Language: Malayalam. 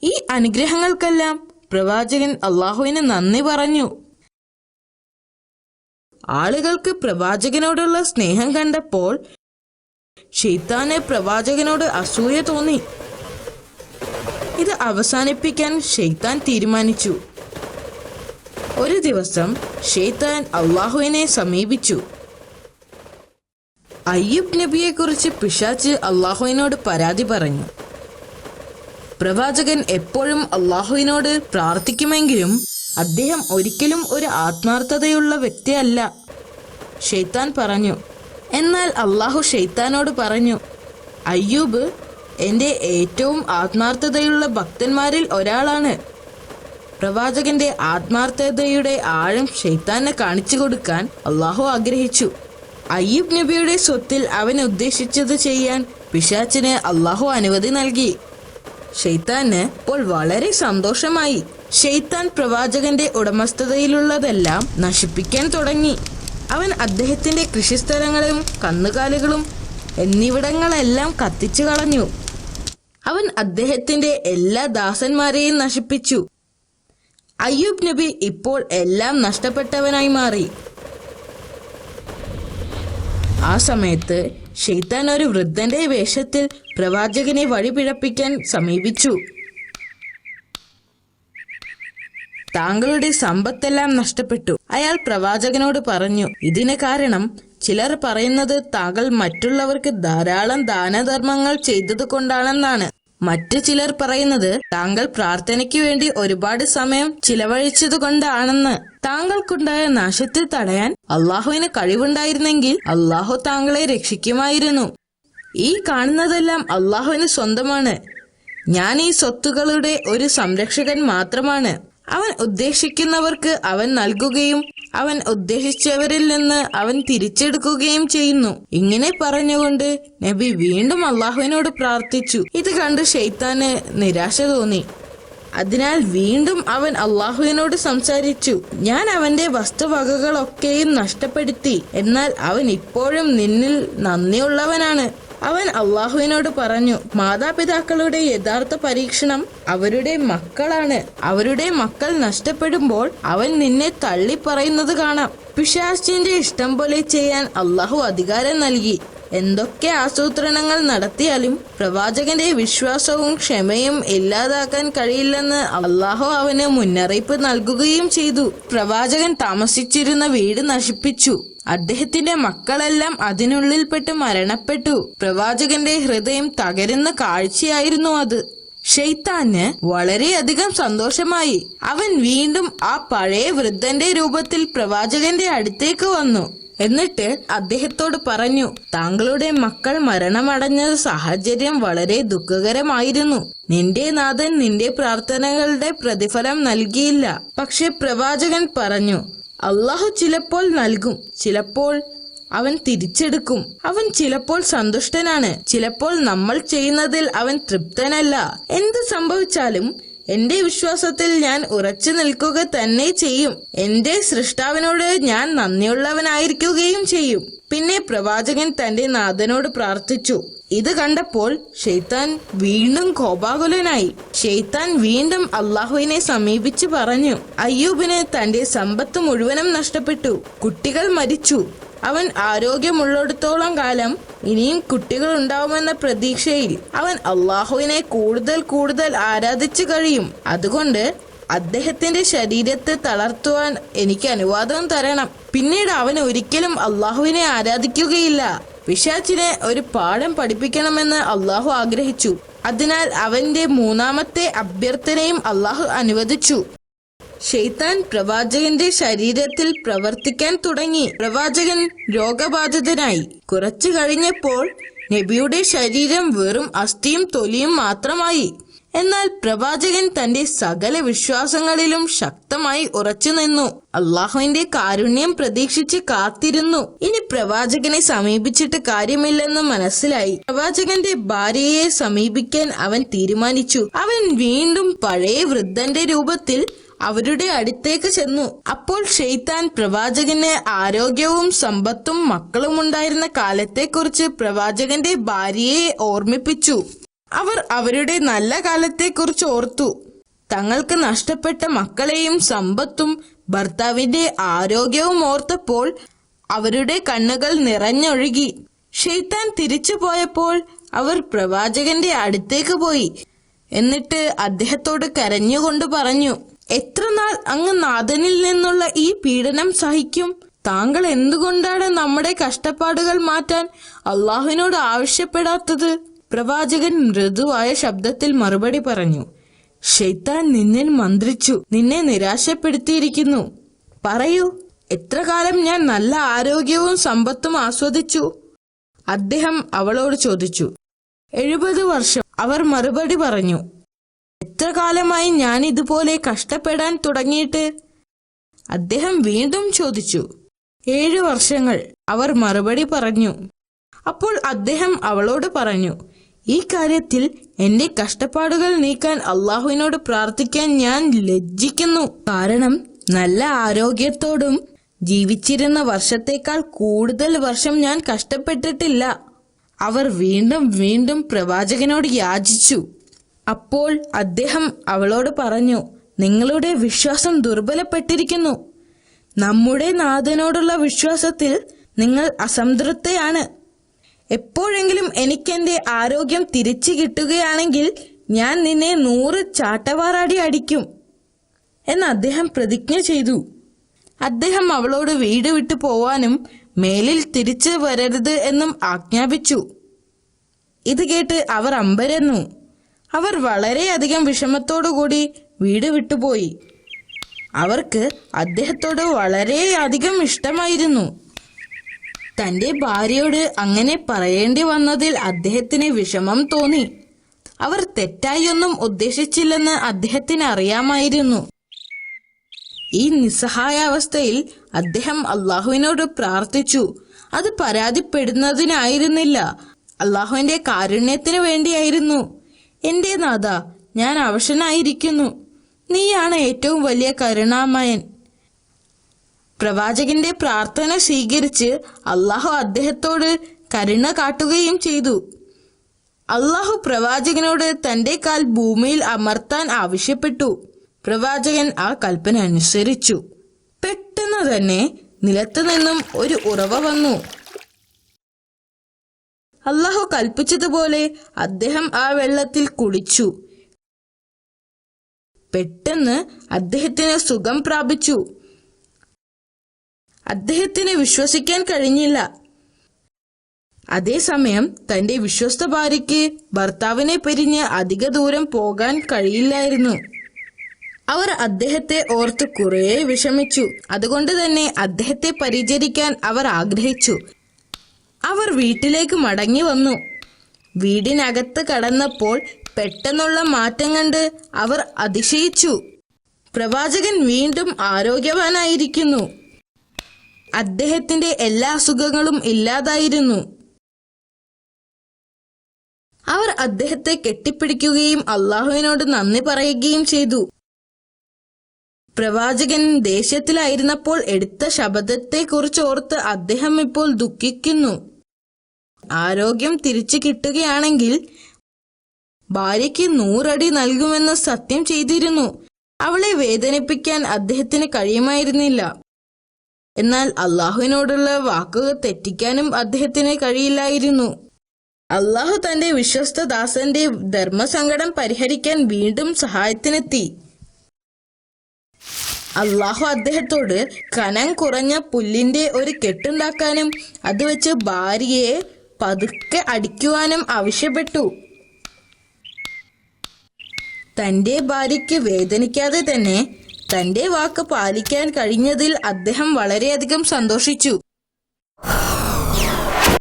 ഈ അനുഗ്രഹങ്ങൾക്കെല്ലാം പ്രവാചകൻ അള്ളാഹുവിന് നന്ദി പറഞ്ഞു. ആളുകൾക്ക് പ്രവാചകനോടുള്ള സ്നേഹം കണ്ടപ്പോൾ ശൈത്താന് പ്രവാചകനോട് അസൂയ തോന്നി. ഇത് അവസാനിപ്പിക്കാൻ ശൈത്താൻ തീരുമാനിച്ചു. ഒരു ദിവസം ശൈത്താൻ അള്ളാഹുവിനെ സമീപിച്ചു. അയ്യൂബ് നബിയെക്കുറിച്ച് പിശാച് അള്ളാഹുവിനോട് പരാതി പറഞ്ഞു. പ്രവാചകൻ എപ്പോഴും അള്ളാഹുവിനോട് പ്രാർത്ഥിക്കുമെങ്കിലും അദ്ദേഹം ഒരിക്കലും ഒരു ആത്മാർത്ഥതയുള്ള വ്യക്തിയല്ല. ശൈത്താൻ പറഞ്ഞു. എന്നാൽ അള്ളാഹു ശൈത്താനോട് പറഞ്ഞു, അയ്യൂബ് എൻ്റെ ഏറ്റവും ആത്മാർത്ഥതയുള്ള ഭക്തന്മാരിൽ ഒരാളാണ്. പ്രവാചകന്റെ ആത്മാർത്ഥതയുടെ ആഴം ശൈത്താനെ കാണിച്ചു കൊടുക്കാൻ അള്ളാഹു ആഗ്രഹിച്ചു. അയ്യൂബ് നബിയുടെ സ്വത്തിൽ അവൻ ഉദ്ദേശിച്ചത് ചെയ്യാൻ പിശാചിന് അള്ളാഹു അനുമതി നൽകി. ശൈത്താന് ഇപ്പോൾ വളരെ സന്തോഷമായി. ശൈത്താൻ പ്രവാചകന്റെ ഉടമസ്ഥതയിലുള്ളതെല്ലാം നശിപ്പിക്കാൻ തുടങ്ങി. അവൻ അദ്ദേഹത്തിന്റെ കൃഷിസ്ഥലങ്ങളും കന്നുകാലികളും എന്നിവിടങ്ങളെല്ലാം കത്തിച്ചു കളഞ്ഞു. അവൻ അദ്ദേഹത്തിന്റെ എല്ലാ ദാസന്മാരെയും നശിപ്പിച്ചു. അയ്യൂബ് നബി ഇപ്പോൾ എല്ലാം നഷ്ടപ്പെട്ടവനായി മാറി. ആ സമയത്ത് ശൈത്താൻ ഒരു വൃദ്ധന്റെ വേഷത്തിൽ പ്രവാചകനെ വഴിപിഴപ്പിക്കാൻ സമീപിച്ചു. താങ്കളുടെ സമ്പത്തെല്ലാം നഷ്ടപ്പെട്ടു. അയാൾ പ്രവാചകനോട് പറഞ്ഞു, ഇതിന് കാരണം ചിലർ പറയുന്നത് താങ്കൾ മറ്റുള്ളവർക്ക് ധാരാളം ദാനധർമ്മങ്ങൾ ചെയ്തതുകൊണ്ടാണെന്നാണ്. മറ്റു ചിലർ പറയുന്നത് താങ്കൾ പ്രാർത്ഥനയ്ക്ക് വേണ്ടി ഒരുപാട് സമയം ചിലവഴിച്ചതുകൊണ്ടാണെന്ന്. താങ്കൾക്കുണ്ടായ നാശത്തെ തടയാൻ അള്ളാഹുവിന് കഴിവുണ്ടായിരുന്നെങ്കിൽ അള്ളാഹു താങ്കളെ രക്ഷിക്കുമായിരുന്നു. ഈ കാണുന്നതെല്ലാം അള്ളാഹുവിന് സ്വന്തമാണ്. ഞാൻ ഈ സ്വത്തുക്കളുടെ ഒരു സംരക്ഷകൻ മാത്രമാണ്. അവൻ ഉദ്ദേശിക്കുന്നവർക്ക് അവൻ നൽകുകയും അവൻ ഉദ്ദേശിച്ചവരിൽ നിന്ന് അവൻ തിരിച്ചെടുക്കുകയും ചെയ്യുന്നു. ഇങ്ങനെ പറഞ്ഞുകൊണ്ട് നബി വീണ്ടും അള്ളാഹുവിനോട് പ്രാർത്ഥിച്ചു. ഇത് കണ്ട് ശൈത്താന് നിരാശ തോന്നി. അതിനാൽ വീണ്ടും അവൻ അള്ളാഹുവിനോട് സംസാരിച്ചു. ഞാൻ അവന്റെ വസ്തുവകകളൊക്കെയും നഷ്ടപ്പെടുത്തി, എന്നാൽ അവൻ ഇപ്പോഴും നിന്നിൽ നന്ദിയുള്ളവനാണ്. അവൻ അള്ളാഹുവിനോട് പറഞ്ഞു, മാതാപിതാക്കളുടെ യഥാർത്ഥ പരീക്ഷണം അവരുടെ മക്കളാണ്. അവരുടെ മക്കൾ നഷ്ടപ്പെടുമ്പോൾ അവൻ നിന്നെ തള്ളിപ്പറയുന്നത് കാണാം. പിശാചിന്റെ ഇഷ്ടം പോലെ ചെയ്യാൻ അള്ളാഹു അധികാരം നൽകി. എന്തൊക്കെ ആസൂത്രണങ്ങൾ നടത്തിയാലും പ്രവാചകന്റെ വിശ്വാസവും ക്ഷമയും ഇല്ലാതാക്കാൻ കഴിയില്ലെന്ന് അള്ളാഹു അവന് മുന്നറിയിപ്പ് നൽകുകയും ചെയ്തു. പ്രവാചകൻ താമസിച്ചിരുന്ന വീട് നശിപ്പിച്ചു. അദ്ദേഹത്തിന്റെ മക്കളെല്ലാം അതിനുള്ളിൽപ്പെട്ട് മരണപ്പെട്ടു. പ്രവാചകന്റെ ഹൃദയം തകരുന്ന കാഴ്ചയായിരുന്നു അത്. ശൈത്താന് വളരെയധികം സന്തോഷമായി. അവൻ വീണ്ടും ആ പഴയ വൃദ്ധന്റെ രൂപത്തിൽ പ്രവാചകന്റെ അടുത്തേക്ക് വന്നു. എന്നിട്ട് അദ്ദേഹത്തോട് പറഞ്ഞു, താങ്കളുടെ മക്കൾ മരണമടഞ്ഞ സാഹചര്യം വളരെ ദുഃഖകരമായിരുന്നു. നിന്റെ നാഥൻ നിന്റെ പ്രാർത്ഥനകളുടെ പ്രതിഫലം നൽകിയില്ല. പക്ഷെ പ്രവാചകൻ പറഞ്ഞു, അള്ളാഹു ചിലപ്പോൾ നൽകും, ചിലപ്പോൾ അവൻ തിരിച്ചെടുക്കും. അവൻ ചിലപ്പോൾ സന്തുഷ്ടനാണ്, ചിലപ്പോൾ നമ്മൾ ചെയ്യുന്നതിൽ അവൻ തൃപ്തനല്ല. എന്ത് സംഭവിച്ചാലും എന്റെ വിശ്വാസത്തിൽ ഞാൻ ഉറച്ചു നിൽക്കുക തന്നെ ചെയ്യും. എന്റെ സൃഷ്ടാവിനോട് ഞാൻ നന്ദിയുള്ളവനായിരിക്കുകയും ചെയ്യും. പിന്നെ പ്രവാചകൻ തന്റെ നാഥനോട് പ്രാർത്ഥിച്ചു. ഇത് കണ്ടപ്പോൾ ശൈത്താൻ വീണ്ടും കോപാകുലനായി. ശൈത്താൻ വീണ്ടും അള്ളാഹുവിനെ സമീപിച്ച് പറഞ്ഞു, അയ്യൂബിന് തന്റെ സമ്പത്ത് മുഴുവനും നഷ്ടപ്പെട്ടു. കുട്ടികൾ മരിച്ചു. അവൻ ആരോഗ്യമുള്ളിടത്തോളം കാലം ഇനിയും കുട്ടികൾ ഉണ്ടാവുമെന്ന പ്രതീക്ഷയിൽ അവൻ അള്ളാഹുവിനെ കൂടുതൽ ആരാധിച്ചു കഴിയും. അതുകൊണ്ട് അദ്ദേഹത്തിന്റെ ശരീരത്തെ തളർത്തുവാൻ എനിക്ക് അനുവാദം തരണം. പിന്നീട് അവൻ ഒരിക്കലും അള്ളാഹുവിനെ ആരാധിക്കുകയില്ല. പിശാചിനെ ഒരു പാഠം പഠിപ്പിക്കണമെന്ന് അള്ളാഹു ആഗ്രഹിച്ചു. അതിനാൽ അവന്റെ മൂന്നാമത്തെ അഭ്യർത്ഥനയും അള്ളാഹു അനുവദിച്ചു. ശൈത്താൻ പ്രവാചകന്റെ ശരീരത്തിൽ പ്രവർത്തിക്കാൻ തുടങ്ങി. പ്രവാചകൻ രോഗബാധിതനായി. കുറച്ചു കഴിഞ്ഞപ്പോൾ നബിയുടെ ശരീരം വെറും അസ്ഥിയും തൊലിയും മാത്രമായി. എന്നാൽ പ്രവാചകൻ തന്റെ സകല വിശ്വാസങ്ങളിലും ശക്തമായി ഉറച്ചു നിന്നു. അള്ളാഹുവിന്റെ കാരുണ്യം പ്രതീക്ഷിച്ച് കാത്തിരുന്നു. ഇനി പ്രവാചകനെ സമീപിച്ചിട്ട് കാര്യമില്ലെന്ന് മനസ്സിലായി. പ്രവാചകന്റെ ഭാര്യയെ സമീപിക്കാൻ അവൻ തീരുമാനിച്ചു. അവൻ വീണ്ടും പഴയ വൃദ്ധന്റെ രൂപത്തിൽ അവരുടെ അടുത്തേക്ക് ചെന്നു. അപ്പോൾ ശൈത്താൻ പ്രവാചകന് ആരോഗ്യവും സമ്പത്തും മക്കളും ഉണ്ടായിരുന്ന കാലത്തെക്കുറിച്ച് പ്രവാചകന്റെ ഭാര്യയെ ഓർമ്മിപ്പിച്ചു. അവർ അവരുടെ നല്ല കാലത്തെക്കുറിച്ച് ഓർത്തു. തങ്ങൾക്ക് നഷ്ടപ്പെട്ട മക്കളെയും സമ്പത്തും ഭർത്താവിന്റെ ആരോഗ്യവും ഓർത്തപ്പോൾ അവരുടെ കണ്ണുകൾ നിറഞ്ഞൊഴുകി. ശൈത്താൻ തിരിച്ചു പോയപ്പോൾ അവർ പ്രവാചകന്റെ അടുത്തേക്ക് പോയി. എന്നിട്ട് അദ്ദേഹത്തോട് കരഞ്ഞുകൊണ്ട് പറഞ്ഞു, എത്ര നാൾ അങ്ങ് നാഥനിൽ നിന്നുള്ള ഈ പീഡനം സഹിക്കും? താങ്കൾ എന്തുകൊണ്ടാണ് നമ്മുടെ കഷ്ടപ്പാടുകൾ മാറ്റാൻ അള്ളാഹുവിനോട് ആവശ്യപ്പെടാത്തത്? പ്രവാചകൻ മൃദുവായ ശബ്ദത്തിൽ മറുപടി പറഞ്ഞു, ശൈത്താൻ നിന്നിൽ മന്ത്രിച്ചു, നിന്നെ നിരാശപ്പെടുത്തിയിരിക്കുന്നു. പറയൂ, എത്ര കാലം ഞാൻ നല്ല ആരോഗ്യവും സമ്പത്തും ആസ്വദിച്ചു? അദ്ദേഹം അവളോട് ചോദിച്ചു. 70 വർഷം, അവർ മറുപടി പറഞ്ഞു. എത്ര കാലമായി ഞാൻ ഇതുപോലെ കഷ്ടപ്പെടാൻ തുടങ്ങിയിട്ട്? അദ്ദേഹം വീണ്ടും ചോദിച്ചു. 7 വർഷങ്ങൾ, അവർ മറുപടി പറഞ്ഞു. അപ്പോൾ അദ്ദേഹം അവളോട് പറഞ്ഞു, ഈ കാര്യത്തിൽ എന്റെ കഷ്ടപ്പാടുകൾ നീക്കാൻ അള്ളാഹുവിനോട് പ്രാർത്ഥിക്കാൻ ഞാൻ ലജ്ജിക്കുന്നു. കാരണം നല്ല ആരോഗ്യത്തോടും ജീവിച്ചിരുന്ന വർഷത്തേക്കാൾ കൂടുതൽ വർഷം ഞാൻ കഷ്ടപ്പെട്ടിട്ടില്ല. അവർ വീണ്ടും വീണ്ടും പ്രവാചകനോട് യാചിച്ചു. അപ്പോൾ അദ്ദേഹം അവളോട് പറഞ്ഞു, നിങ്ങളുടെ വിശ്വാസം ദുർബലപ്പെട്ടിരിക്കുന്നു. നമ്മുടെ നാഥനോടുള്ള വിശ്വാസത്തിൽ നിങ്ങൾ അസംതൃപ്തയാണ്. എപ്പോഴെങ്കിലും എനിക്കെന്റെ ആരോഗ്യം തിരിച്ചു കിട്ടുകയാണെങ്കിൽ ഞാൻ നിന്നെ 100 ചാട്ടവാറടി അടിക്കും എന്ന് അദ്ദേഹം പ്രതിജ്ഞ ചെയ്തു. അദ്ദേഹം അവളോട് വീട് വിട്ടു പോവാനും മേലിൽ തിരിച്ചു വരരുത് എന്നും ആജ്ഞാപിച്ചു. ഇത് കേട്ട് അവർ അമ്പരന്നു. അവർ വളരെയധികം വിഷമത്തോടുകൂടി വീട് വിട്ടുപോയി. അവർക്ക് അദ്ദേഹത്തോട് വളരെയധികം ഇഷ്ടമായിരുന്നു. തന്റെ ഭാര്യയോട് അങ്ങനെ പറയേണ്ടി വന്നതിൽ അദ്ദേഹത്തിന് വിഷമം തോന്നി. അവർ തെറ്റായൊന്നും ഉദ്ദേശിച്ചില്ലെന്ന് അദ്ദേഹത്തിന് അറിയാമായിരുന്നു. ഈ നിസ്സഹായാവസ്ഥയിൽ അദ്ദേഹം അള്ളാഹുവിനോട് പ്രാർത്ഥിച്ചു. അത് പരാതിപ്പെടുന്നതിനായിരുന്നില്ല, അള്ളാഹുവിന്റെ കാരുണ്യത്തിന് വേണ്ടിയായിരുന്നു. എന്റെ നാഥ, ഞാൻ അവശനായിരിക്കുന്നു. നീയാണ് ഏറ്റവും വലിയ കരുണാമയൻ. പ്രവാചകന്റെ പ്രാർത്ഥന സ്വീകരിച്ച് അള്ളാഹു അദ്ദേഹത്തോട് കരുണ കാട്ടുകയും ചെയ്തു. അള്ളാഹു പ്രവാചകനോട് തന്റെ കാൽ ഭൂമിയിൽ അമർത്താൻ ആവശ്യപ്പെട്ടു. പ്രവാചകൻ ആ കൽപ്പന അനുസരിച്ചു. പെട്ടെന്ന് തന്നെ നിലത്തു നിന്നും ഒരു ഉറവ വന്നു. അള്ളാഹു കൽപ്പിച്ചതുപോലെ അദ്ദേഹം ആ വെള്ളത്തിൽ കുളിച്ചു. പെട്ടെന്ന് അദ്ദേഹത്തിന് സുഖം പ്രാപിച്ചു. അദ്ദേഹത്തിന് വിശ്വസിക്കാൻ കഴിഞ്ഞില്ല. അതേസമയം തന്റെ വിശ്വസ്ത ഭാര്യയ്ക്ക് ഭർത്താവിനെ പിരിഞ്ഞ് അധിക ദൂരം പോകാൻ കഴിയില്ലായിരുന്നു. അവർ അദ്ദേഹത്തെ ഓർത്ത് കുറെ വിഷമിച്ചു. അതുകൊണ്ട് തന്നെ അദ്ദേഹത്തെ പരിചരിക്കാൻ അവർ ആഗ്രഹിച്ചു. അവർ വീട്ടിലേക്ക് മടങ്ങി വന്നു. വീടിനകത്ത് കടന്നപ്പോൾ പെട്ടെന്നുള്ള മാറ്റം കണ്ട് അവർ അതിശയിച്ചു. പ്രവാചകൻ വീണ്ടും ആരോഗ്യവാനായിരിക്കുന്നു. അദ്ദേഹത്തിന്റെ എല്ലാ അസുഖങ്ങളും ഇല്ലാതായിരുന്നു. അവർ അദ്ദേഹത്തെ കെട്ടിപ്പിടിക്കുകയും അള്ളാഹുവിനോട് നന്ദി പറയുകയും ചെയ്തു. പ്രവാചകൻ ദേഷ്യത്തിലായിരുന്നപ്പോൾ എടുത്ത ശപഥത്തെക്കുറിച്ച് ഓർത്ത് അദ്ദേഹം ഇപ്പോൾ ദുഃഖിക്കുന്നു. ആരോഗ്യം തിരിച്ചു കിട്ടുകയാണെങ്കിൽ ഭാര്യയ്ക്ക് 100 അടി നൽകുമെന്ന് സത്യം ചെയ്തിരുന്നു. അവളെ വേദനിപ്പിക്കാൻ അദ്ദേഹത്തിന് കഴിയുമായിരുന്നില്ല. എന്നാൽ അള്ളാഹുവിനോടുള്ള വാക്കുകൾ തെറ്റിക്കാനും അദ്ദേഹത്തിന് കഴിയില്ലായിരുന്നു. അള്ളാഹു തന്റെ വിശ്വസ്ത ദാസന്റെ ധർമ്മസങ്കടം പരിഹരിക്കാൻ വീണ്ടും സഹായത്തിനെത്തി. അള്ളാഹു അദ്ദേഹത്തോട് കനം കുറഞ്ഞ പുല്ലിന്റെ ഒരു കെട്ടുണ്ടാക്കാനും അത് വെച്ച് ഭാര്യയെ പതുക്കെ അടിക്കുവാനും ആവശ്യപ്പെട്ടു. തന്റെ ഭാര്യയ്ക്ക് വേദനിക്കാതെ തന്നെ തന്റെ വാക്ക് പാലിക്കാൻ കഴിഞ്ഞതിൽ അദ്ദേഹം വളരെയധികം സന്തോഷിച്ചു.